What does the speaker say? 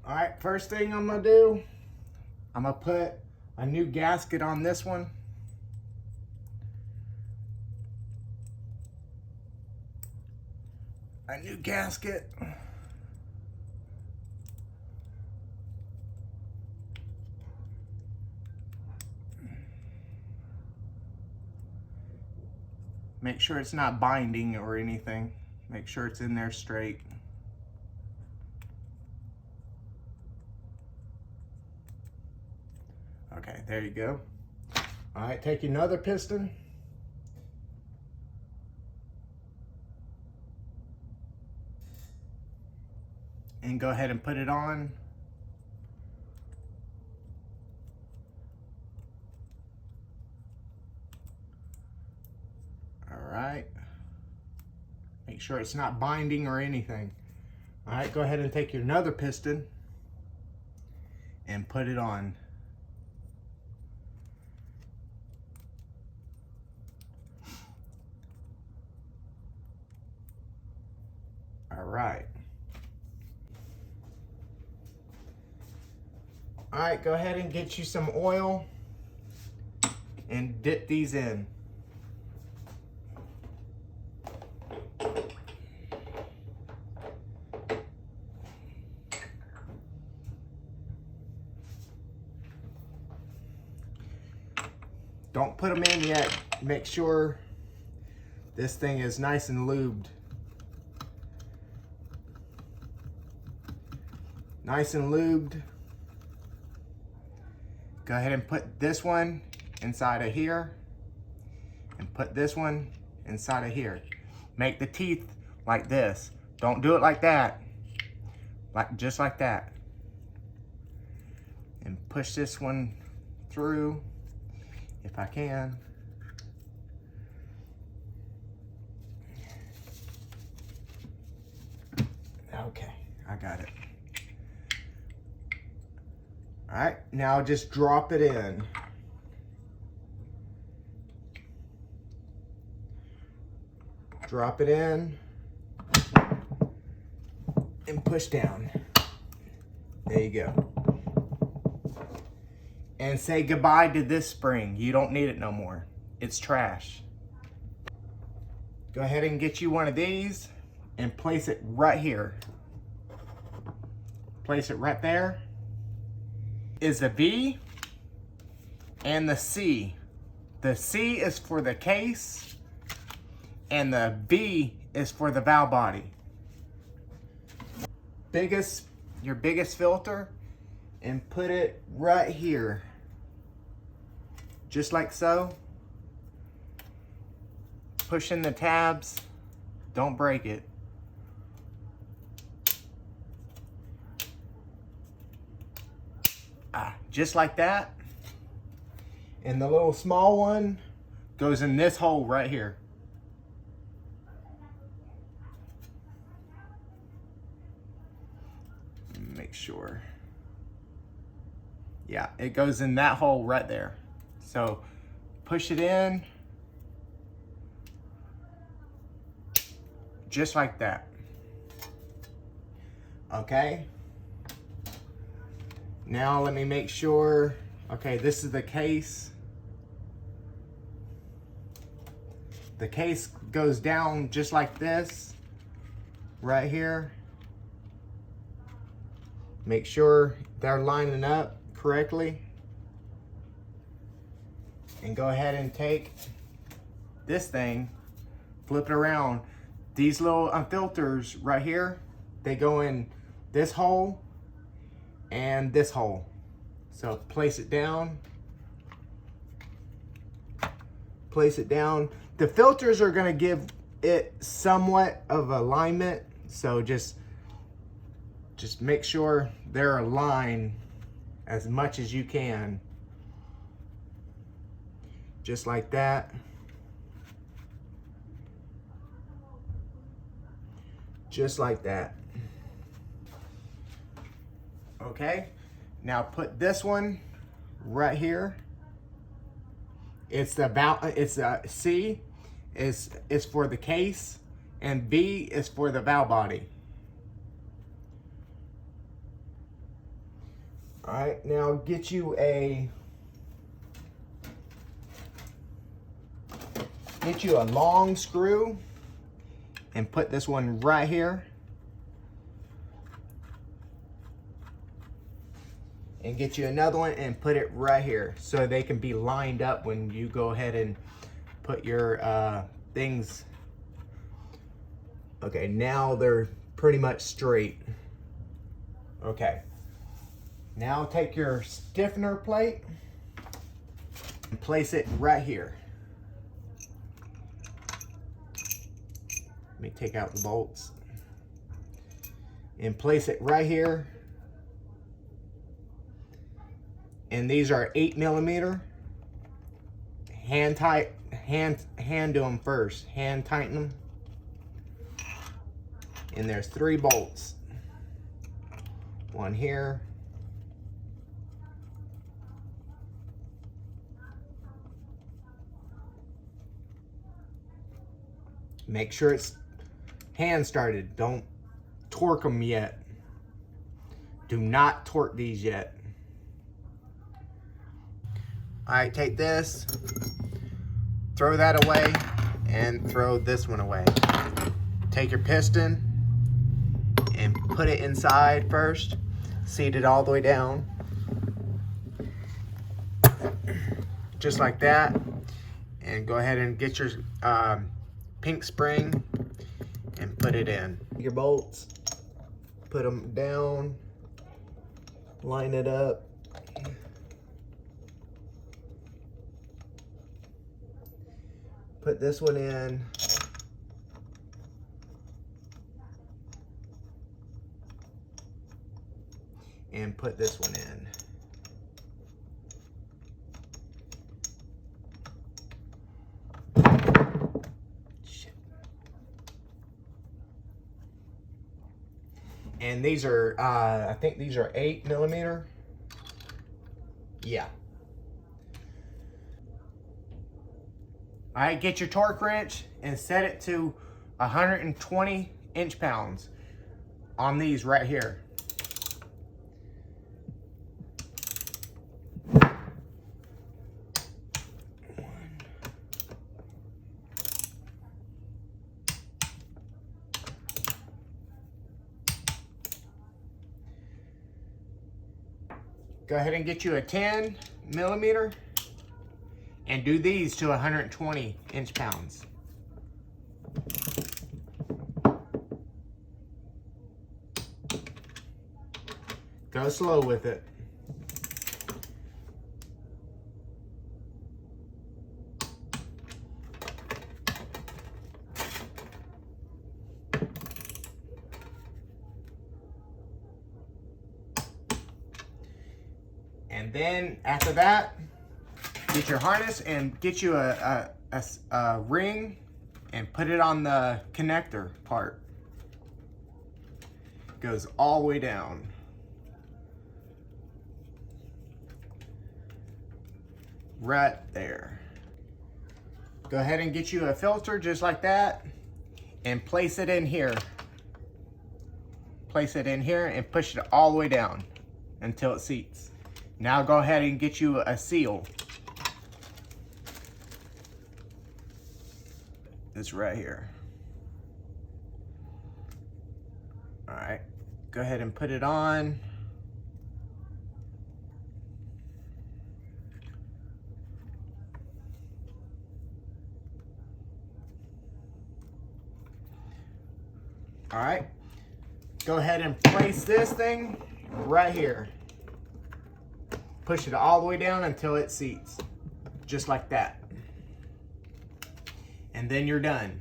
All right, first thing I'm gonna do, I'm gonna put a new gasket on this one. A new gasket. Make sure it's not binding or anything. Make sure it's in there straight. Okay, there you go. All right, take another piston. And go ahead and put it on. All right. Make sure it's not binding or anything. All right, go ahead and take your another piston and put it on. All right. All right, go ahead and get you some oil and dip these in. Don't put them in yet. Make sure this thing is nice and lubed. Nice and lubed. Go ahead and put this one inside of here and put this one inside of here. Make the teeth like this. Don't do it like that. Just like that. And push this one through if I can. Okay, I got it. All right, now just drop it in. Drop it in and push down. There you go. And say goodbye to this spring. You don't need it no more. It's trash. Go ahead and get you one of these and place it right here. Place it right there. Is the V and the C. The C is for the case and the V is for the valve body. Your biggest filter, and put it right here. Just like so. Push in the tabs. Don't break it. Just like that. And the little small one goes in this hole right here. Make sure. Yeah, it goes in that hole right there. So push it in. Just like that. Okay. Now let me make sure. Okay, this is the case. The case goes down just like this, right here. Make sure they're lining up correctly. And go ahead and take this thing, flip it around. These little filters right here, they go in this hole and this hole. So place it down. Place it down. The filters are gonna give it somewhat of alignment, so just make sure they're aligned as much as you can. Just like that. Just like that. Okay, now put this one right here. It's the C is for the case and V is for the valve body. All right, now get you a long screw and put this one right here. And get you another one and put it right here so they can be lined up when you go ahead and put your things. Okay, now they're pretty much straight. Okay, now take your stiffener plate and place it right here. Let me take out the bolts and place it right here. And these are 8mm. Hand do them first. Hand tighten them. And there's 3 bolts. One here. Make sure it's hand started. Don't torque them yet. Do not torque these yet. All right, take this, throw that away, and throw this one away. Take your piston and put it inside first, seat it all the way down, just like that. And go ahead and get your pink spring and put it in. Your bolts, put them down, line it up. Put this one in. And put this one in. Shit. And these are, I think these are 8mm. Yeah. All right, get your torque wrench and set it to 120 inch-pounds on these right here. Go ahead and get you a 10mm. And do these to 120 inch-pounds. Go slow with it. And then after that, get your harness and get you a ring and put it on the connector part. Goes all the way down. Right there. Go ahead and get you a filter just like that and place it in here. Place it in here and push it all the way down until it seats. Now go ahead and get you a seal. This right here. All right, go ahead and put it on. All right, go ahead and place this thing right here. Push it all the way down until it seats, just like that. And then you're done.